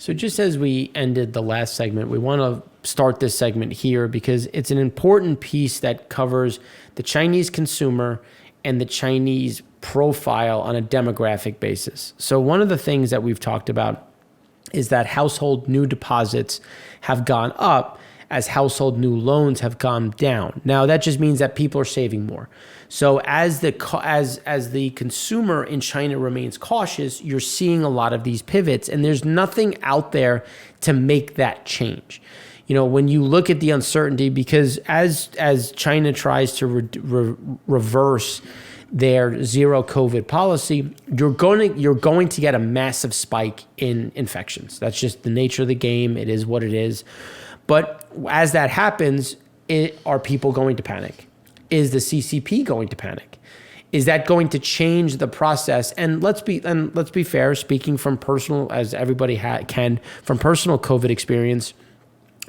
So just as we ended the last segment, we want to start this segment here because it's an important piece that covers the Chinese consumer and the Chinese profile on a demographic basis. So one of the things that we've talked about is that household new deposits have gone up as household new loans have gone down. Now that just means that people are saving more. So as the consumer in China remains cautious, you're seeing a lot of these pivots, and there's nothing out there to make that change. You know, when you look at the uncertainty, because as China tries to reverse their zero COVID policy, you're going to get a massive spike in infections. That's just the nature of the game. It is what it is. But as that happens, are people going to panic? Is the CCP going to panic? Is that going to change the process? And let's be fair, speaking from personal, as everybody can, from personal COVID experience,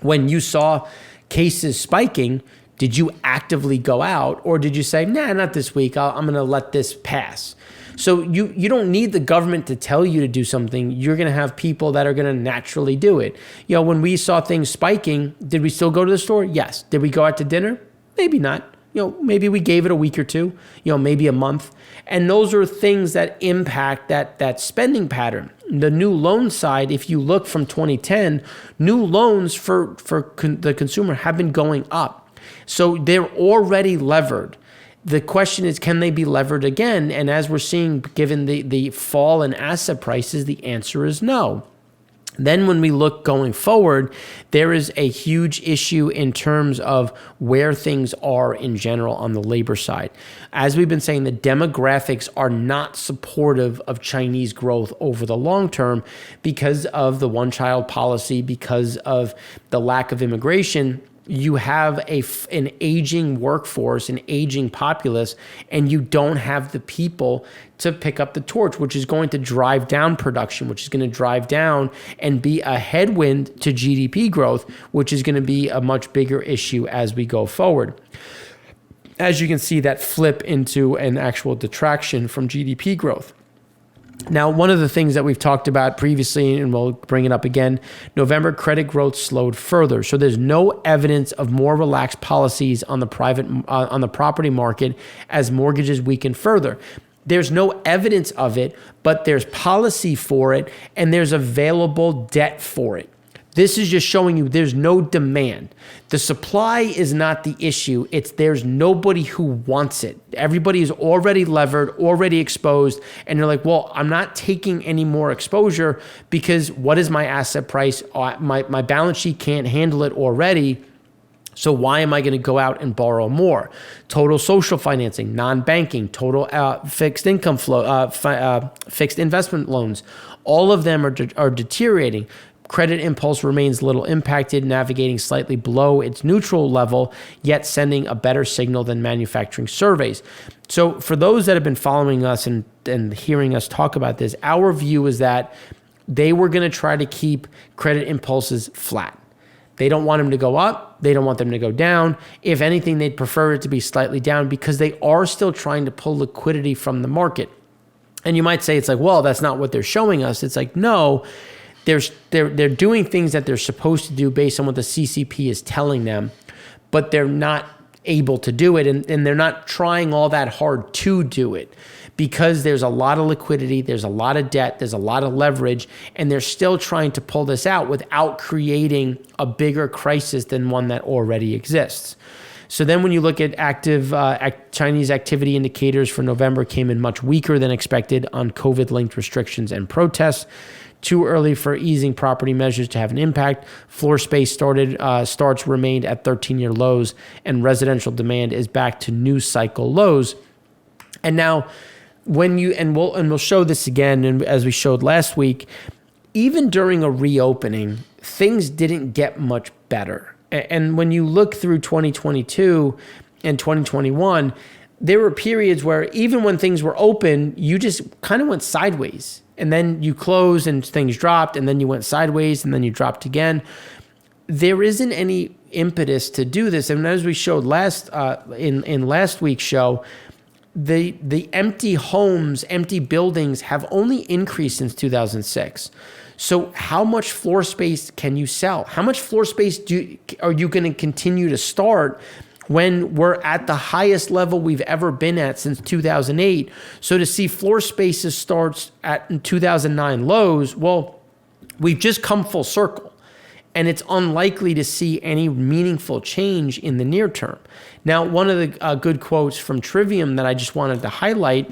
when you saw cases spiking, did you actively go out, or did you say, nah, not this week, I'm going to let this pass? So you don't need the government to tell you to do something. You're going to have people that are going to naturally do it. You know, when we saw things spiking, did we still go to the store? Yes. Did we go out to dinner? Maybe not. You know, maybe we gave it a week or two, you know, maybe a month. And those are things that impact that spending pattern. The new loan side, if you look from 2010, new loans for the consumer have been going up. So they're already levered. The question is, can they be levered again? And as we're seeing, given the fall in asset prices, the answer is no. Then when we look going forward, there is a huge issue in terms of where things are in general on the labor side. As we've been saying, the demographics are not supportive of Chinese growth over the long term because of the one-child policy, because of the lack of immigration. You have an aging workforce, an aging populace, and you don't have the people to pick up the torch, which is going to drive down production, which is going to drive down and be a headwind to GDP growth, which is going to be a much bigger issue as we go forward. As you can see, that flip into an actual detraction from GDP growth. Now, one of the things that we've talked about previously, and we'll bring it up again, November credit growth slowed further. So there's no evidence of more relaxed policies on the property market as mortgages weaken further. There's no evidence of it, but there's policy for it, and there's available debt for it. This is just showing you there's no demand. The supply is not the issue. It's there's nobody who wants it. Everybody is already levered, already exposed. And you're like, well, I'm not taking any more exposure because what is my asset price? My balance sheet can't handle it already. So why am I going to go out and borrow more? Total social financing, non-banking, total fixed income flow, fixed investment loans. All of them are deteriorating. Credit impulse remains little impacted, navigating slightly below its neutral level, yet sending a better signal than manufacturing surveys. So for those that have been following us and hearing us talk about this, our view is that they were going to try to keep credit impulses flat. They don't want them to go up. They don't want them to go down. If anything, they'd prefer it to be slightly down because they are still trying to pull liquidity from the market. And you might say, it's like, well, that's not what they're showing us. It's like, no. They're doing things that they're supposed to do based on what the CCP is telling them, but they're not able to do it, and they're not trying all that hard to do it because there's a lot of liquidity, there's a lot of debt, there's a lot of leverage, and they're still trying to pull this out without creating a bigger crisis than one that already exists. So then when you look at Chinese activity indicators for November came in much weaker than expected on COVID-linked restrictions and protests. Too early for easing property measures to have an impact. Floor space starts remained at 13-year lows, and residential demand is back to news cycle lows. And now, we'll show this again, and as we showed last week, even during a reopening, things didn't get much better. And when you look through 2022 and 2021, there were periods where even when things were open, you just kind of went sideways. And then you closed and things dropped, and then you went sideways, and then you dropped again. There isn't any impetus to do this. And as we showed in last week's show, the empty homes, empty buildings have only increased since 2006. So how much floor space can you sell? How much floor space are you going to continue to start when we're at the highest level we've ever been at since 2008? So to see floor spaces starts at 2009 lows, well, we've just come full circle. And it's unlikely to see any meaningful change in the near term. Now, one of the good quotes from Trivium that I just wanted to highlight,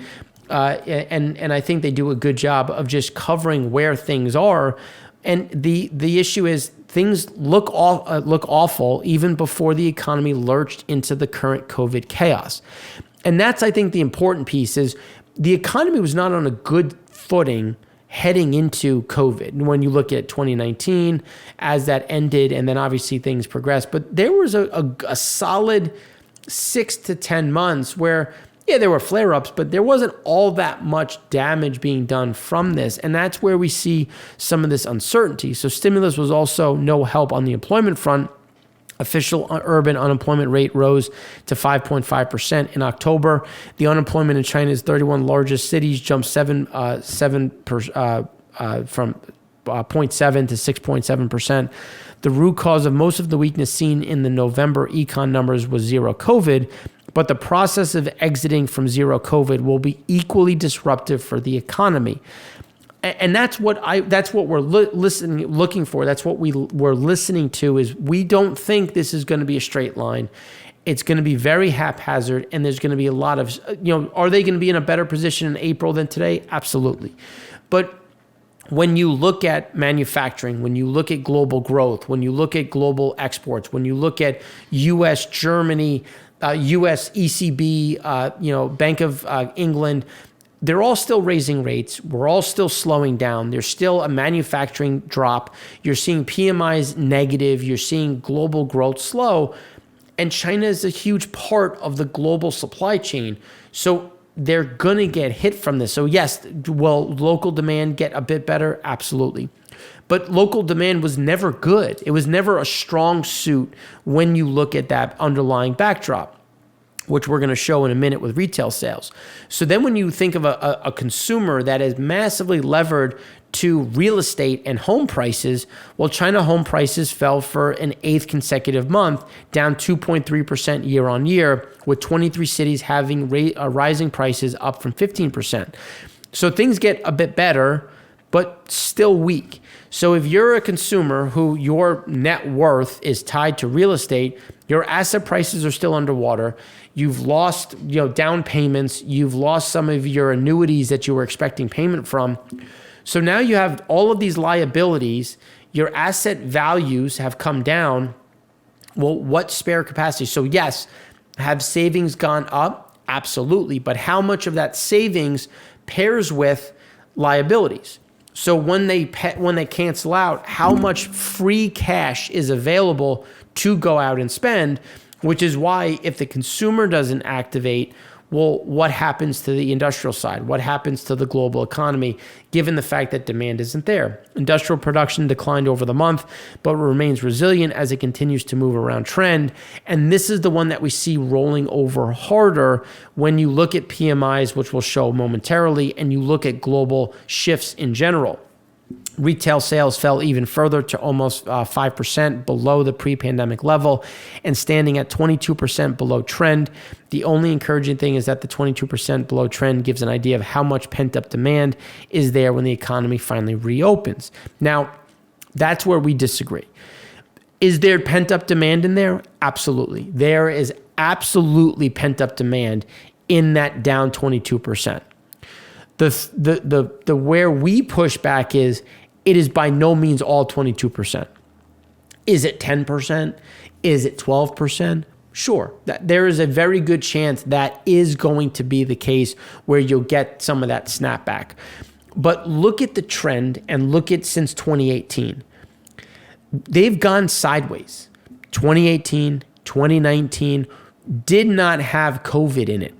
and I think they do a good job of just covering where things are. And the issue is things look awful even before the economy lurched into the current COVID chaos. And that's, I think, the important piece is the economy was not on a good footing heading into COVID. When you look at 2019, as that ended, and then obviously things progressed, but there was a solid 6 to 10 months where, yeah, there were flare-ups, but there wasn't all that much damage being done from this. And that's where we see some of this uncertainty. So stimulus was also no help on the employment front. Official urban unemployment rate rose to 5.5% in October. The unemployment in China's 31 largest cities jumped from 0.7 to 6.7%. The root cause of most of the weakness seen in the November econ numbers was zero COVID, but the process of exiting from zero COVID will be equally disruptive for the economy. And that's what we're looking for. That's what we're listening to is we don't think this is going to be a straight line. It's going to be very haphazard, and there's going to be a lot of, are they going to be in a better position in April than today? Absolutely. But when you look at manufacturing, when you look at global growth, when you look at global exports, when you look at U.S., Germany, U.S. ECB, Bank of England, they're all still raising rates. We're all still slowing down. There's still a manufacturing drop. You're seeing PMIs negative. You're seeing global growth slow. And China is a huge part of the global supply chain. So they're going to get hit from this. So yes, will local demand get a bit better? Absolutely. But local demand was never good. It was never a strong suit when you look at that underlying backdrop, which we're going to show in a minute with retail sales. So then when you think of a consumer that is massively levered to real estate and home prices, well, China home prices fell for an 8th consecutive month, down 2.3% year on year, with 23 cities having rising prices up from 15%. So things get a bit better, but still weak. So if you're a consumer who your net worth is tied to real estate, your asset prices are still underwater. You've lost, down payments. You've lost some of your annuities that you were expecting payment from. So now you have all of these liabilities. Your asset values have come down. Well, what spare capacity? So yes, have savings gone up? Absolutely. But how much of that savings pairs with liabilities? So when they cancel out, how much free cash is available to go out and spend? Which is why if the consumer doesn't activate, well, what happens to the industrial side? What happens to the global economy, given the fact that demand isn't there? Industrial production declined over the month, but remains resilient as it continues to move around trend. And this is the one that we see rolling over harder when you look at PMIs, which we'll show momentarily, and you look at global shifts in general. Retail sales fell even further to almost 5% below the pre-pandemic level and standing at 22% below trend. The only encouraging thing is that the 22% below trend gives an idea of how much pent-up demand is there when the economy finally reopens. Now, that's where we disagree. Is there pent-up demand in there? Absolutely. There is absolutely pent-up demand in that down 22%. The where we push back is it is by no means all 22%. Is it 10%? Is it 12%? Sure. There is a very good chance that is going to be the case where you'll get some of that snapback. But look at the trend and look at since 2018. They've gone sideways. 2018, 2019 did not have COVID in it.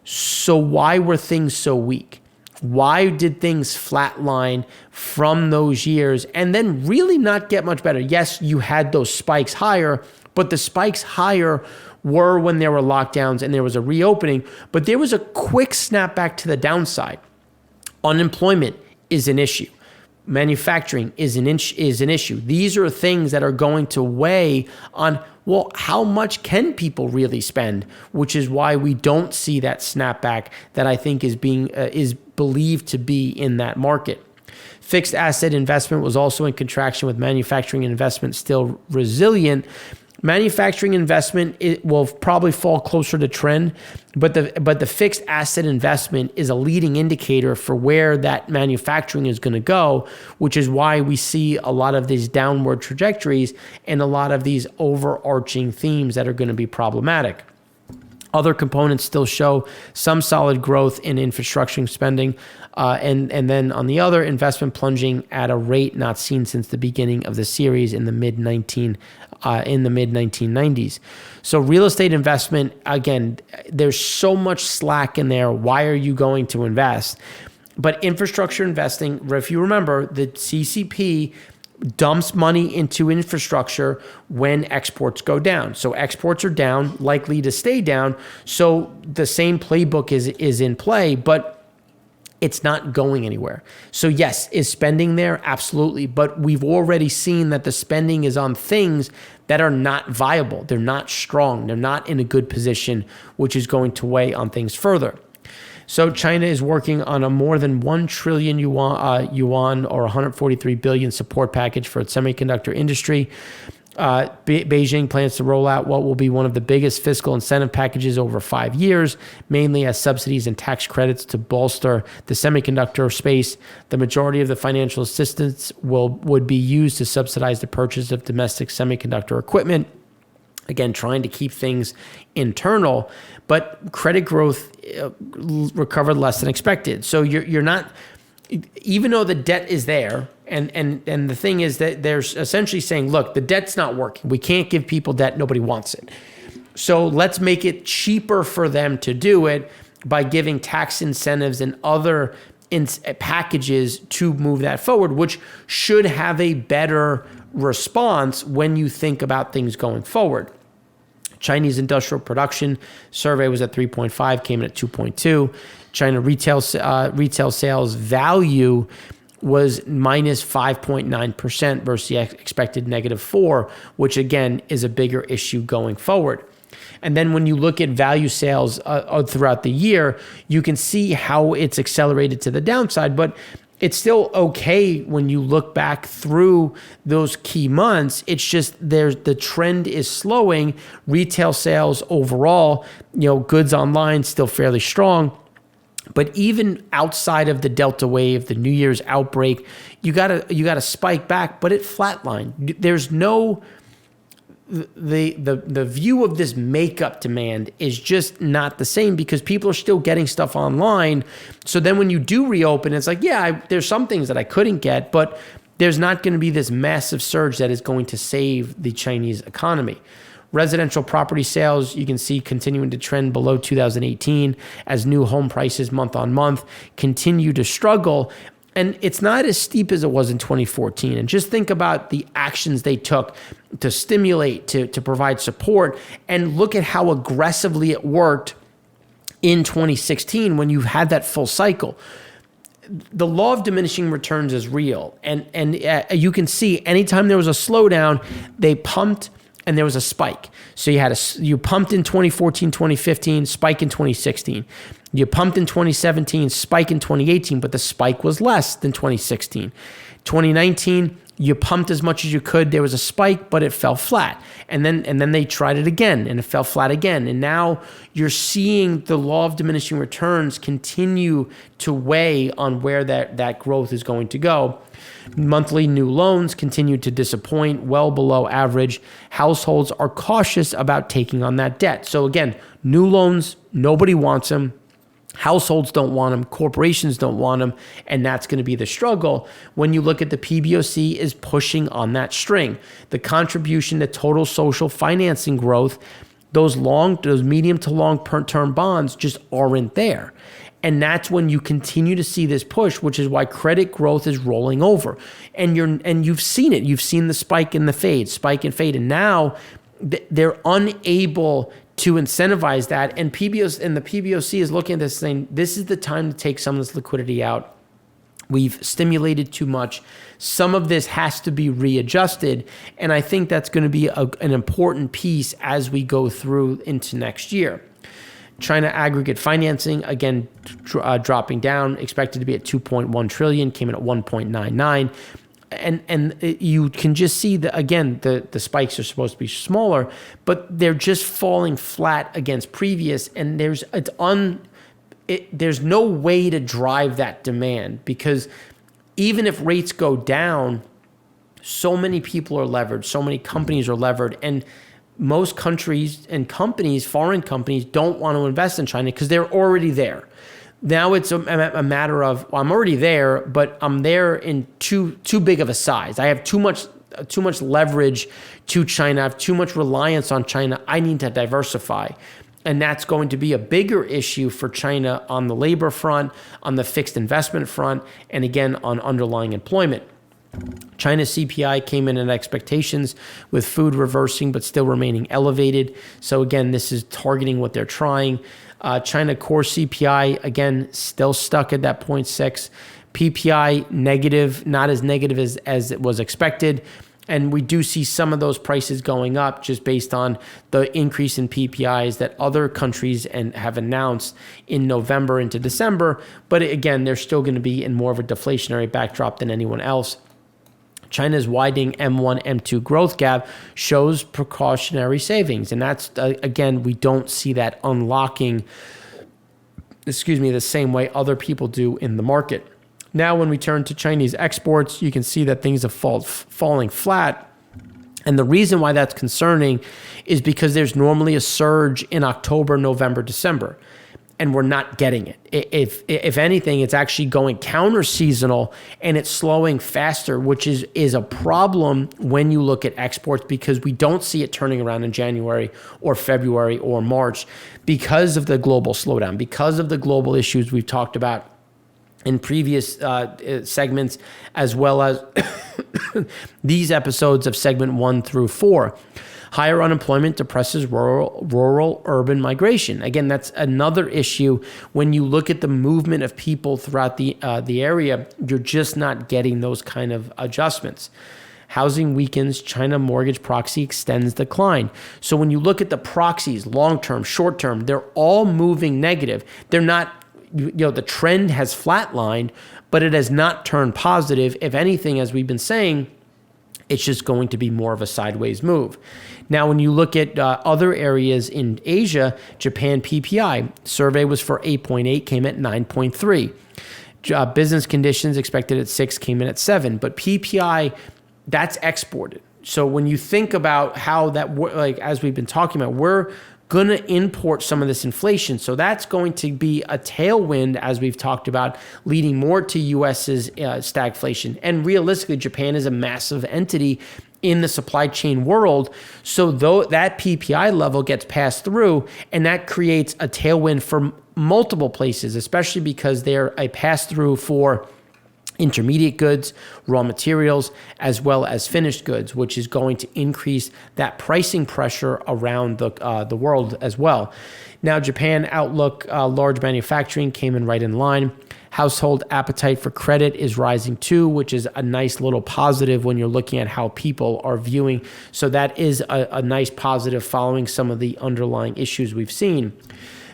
So why were things so weak? Why did things flatline from those years and then really not get much better? Yes, you had those spikes higher, but the spikes higher were when there were lockdowns and there was a reopening, but there was a quick snapback to the downside. Unemployment is an issue. Manufacturing is an issue. These are things that are going to weigh on, well, how much can people really spend? Which is why we don't see that snapback that I think is believed to be in that market. Fixed asset investment was also in contraction, with manufacturing investment still resilient. Manufacturing investment, it will probably fall closer to trend, but the fixed asset investment is a leading indicator for where that manufacturing is going to go, which is why we see a lot of these downward trajectories and a lot of these overarching themes that are going to be problematic. Other components still show some solid growth in infrastructure spending, and then on the other, investment plunging at a rate not seen since the beginning of the series in the mid 1990s. So real estate investment, again, there's so much slack in there. Why are you going to invest? But infrastructure investing, if you remember, the CCP dumps money into infrastructure when exports go down. So exports are down, likely to stay down. So the same playbook is in play, but it's not going anywhere. So yes, is spending there? Absolutely. But we've already seen that the spending is on things that are not viable. They're not strong. They're not in a good position, which is going to weigh on things further. So China is working on a more than 1 trillion yuan or 143 billion support package for its semiconductor industry. Beijing plans to roll out what will be one of the biggest fiscal incentive packages over 5 years, mainly as subsidies and tax credits to bolster the semiconductor space. The majority of the financial assistance would be used to subsidize the purchase of domestic semiconductor equipment. Again, trying to keep things internal, but credit growth recovered less than expected. So you're not, even though the debt is there, and the thing is that they're essentially saying, look, the debt's not working. We can't give people debt. Nobody wants it. So let's make it cheaper for them to do it by giving tax incentives and other packages to move that forward, which should have a better response when you think about things going forward. Chinese industrial production survey was at 3.5, came in at 2.2. China retail sales value was minus 5.9% versus the expected -4%, which again is a bigger issue going forward. And then when you look at value sales throughout the year, you can see how it's accelerated to the downside, but it's still okay when you look back through those key months. It's just the trend is slowing. Retail sales overall, goods online still fairly strong. But even outside of the Delta wave, the New Year's outbreak, you got a spike back, but it flatlined. There's no the view of this makeup demand is just not the same because people are still getting stuff online. So then when you do reopen, it's like, there's some things that I couldn't get, but there's not going to be this massive surge that is going to save the Chinese economy. Residential property sales, you can see continuing to trend below 2018 as new home prices month on month continue to struggle. And it's not as steep as it was in 2014. And just think about the actions they took to stimulate, to provide support, and look at how aggressively it worked in 2016 when you had that full cycle. The law of diminishing returns is real. And you can see anytime there was a slowdown, they pumped and there was a spike. So you pumped in 2014, 2015, spike in 2016. You pumped in 2017, spike in 2018, but the spike was less than 2016. 2019, you pumped as much as you could. There was a spike, but it fell flat. And then they tried it again, and it fell flat again. And now you're seeing the law of diminishing returns continue to weigh on where that growth is going to go. Monthly new loans continue to disappoint, well below average. Households are cautious about taking on that debt. So again, new loans, nobody wants them. Households don't want them, corporations don't want them, and that's going to be the struggle. When you look at the PBOC is pushing on that string. The contribution to total social financing growth, those medium to long term bonds just aren't there. And that's when you continue to see this push, which is why credit growth is rolling over. And you've seen it. You've seen the spike and fade. And now they're unable to incentivize that. And the PBOC is looking at this saying, this is the time to take some of this liquidity out. We've stimulated too much. Some of this has to be readjusted. And I think that's going to be an important piece as we go through into next year. China aggregate financing, again, dropping down, expected to be at 2.1 trillion, came in at 1.99. And you can just see that, again, the spikes are supposed to be smaller, but they're just falling flat against previous. And there's no way to drive that demand, because even if rates go down, so many people are levered, so many companies are levered, and most countries and companies, foreign companies, don't want to invest in China because they're already there. Now it's a matter of, well, I'm already there, but I'm there in too big of a size. I have too much leverage to China. I have too much reliance on China. I need to diversify. And that's going to be a bigger issue for China on the labor front, on the fixed investment front, and again, on underlying employment. China's CPI came in at expectations, with food reversing but still remaining elevated. So again, this is targeting what they're trying. China core CPI, again, still stuck at that 0.6. PPI negative, not as negative as it was expected. And we do see some of those prices going up just based on the increase in PPIs that other countries have announced in November into December. But again, they're still going to be in more of a deflationary backdrop than anyone else. China's widening M1, M2 growth gap shows precautionary savings. And that's, again, we don't see that unlocking, the same way other people do in the market. Now, when we turn to Chinese exports, you can see that things have falling flat. And the reason why that's concerning is because there's normally a surge in October, November, December, and we're not getting it. If anything, it's actually going counter-seasonal, and it's slowing faster, which is a problem when you look at exports, because we don't see it turning around in January or February or March because of the global slowdown, because of the global issues we've talked about in previous segments, as well as these episodes of segment 1 through 4. Higher unemployment depresses rural-urban migration. Again, that's another issue. When you look at the movement of people throughout the area, you're just not getting those kind of adjustments. Housing weakens, China mortgage proxy extends decline. So when you look at the proxies, long-term, short-term, they're all moving negative. They're not, the trend has flatlined, but it has not turned positive. If anything, as we've been saying, it's just going to be more of a sideways move. Now, when you look at other areas in Asia, Japan PPI survey was for 8.8, came at 9.3. Business conditions expected at 6, came in at 7. But PPI, that's exported. So when you think about how that, like as we've been talking about, we're going to import some of this inflation. So that's going to be a tailwind, as we've talked about, leading more to U.S.'s stagflation. And realistically, Japan is a massive entity in the supply chain world. So though that PPI level gets passed through, and that creates a tailwind for multiple places, especially because they're a pass-through for intermediate goods, raw materials, as well as finished goods, which is going to increase that pricing pressure around the world as well. Now, Japan outlook, large manufacturing came in right in line. Household appetite for credit is rising too, which is a nice little positive when you're looking at how people are viewing. So that is a nice positive following some of the underlying issues we've seen.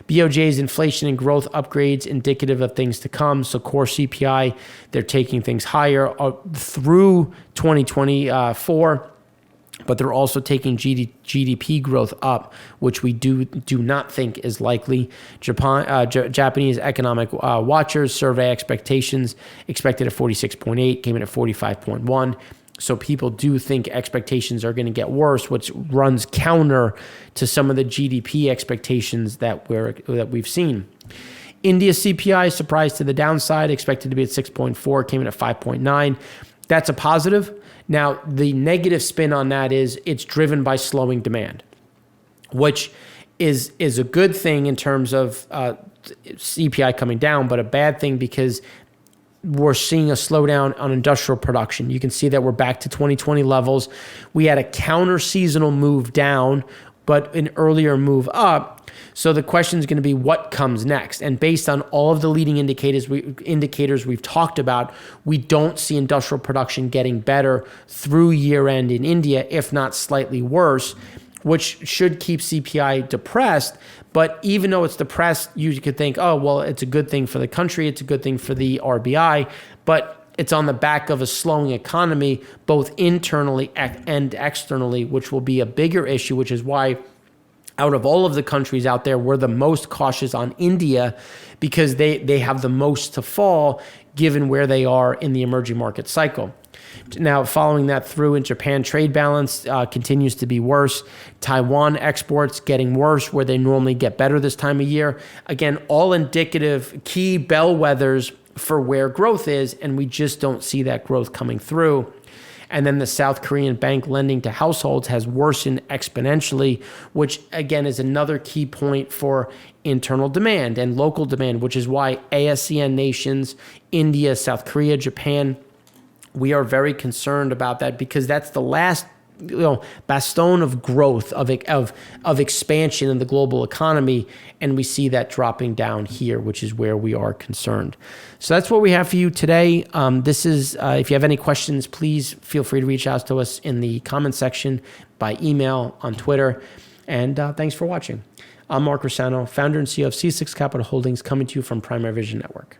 BOJ's inflation and growth upgrades indicative of things to come. So core CPI, they're taking things higher through 2024, but they're also taking GDP growth up, which we do not think is likely. Japanese economic watchers survey expectations expected at 46.8, came in at 45.1. So people do think expectations are going to get worse, which runs counter to some of the GDP expectations that we've seen. India CPI surprised to the downside, expected to be at 6.4, came in at 5.9. That's a positive. Now, the negative spin on that is it's driven by slowing demand, which is a good thing in terms of CPI coming down, but a bad thing because we're seeing a slowdown on industrial production. You can see that we're back to 2020 levels. We had a counter-seasonal move down, but an earlier move up. So the question is going to be what comes next. And based on all of the leading indicators we've talked about, we don't see industrial production getting better through year end in India, if not slightly worse, which should keep CPI depressed. But even though it's depressed, you could think, oh, well, it's a good thing for the country. It's a good thing for the RBI. But it's on the back of a slowing economy, both internally and externally, which will be a bigger issue, which is why out of all of the countries out there, we're the most cautious on India because they have the most to fall given where they are in the emerging market cycle. Now, following that through in Japan, trade balance continues to be worse. Taiwan exports getting worse where they normally get better this time of year. Again, all indicative key bellwethers for where growth is, and we just don't see that growth coming through. And then the South Korean bank lending to households has worsened exponentially, which again is another key point for internal demand and local demand, which is why ASEAN nations, India, South Korea, Japan, we are very concerned about that because that's the last bastion of growth, of expansion in the global economy, and we see that dropping down here, which is where we are concerned. So that's what we have for you today. This is, if you have any questions, please feel free to reach out to us in the comment section, by email, on Twitter, and thanks for watching. I'm Mark Rossano, founder and CEO of C6 Capital Holdings, coming to you from Primary Vision Network.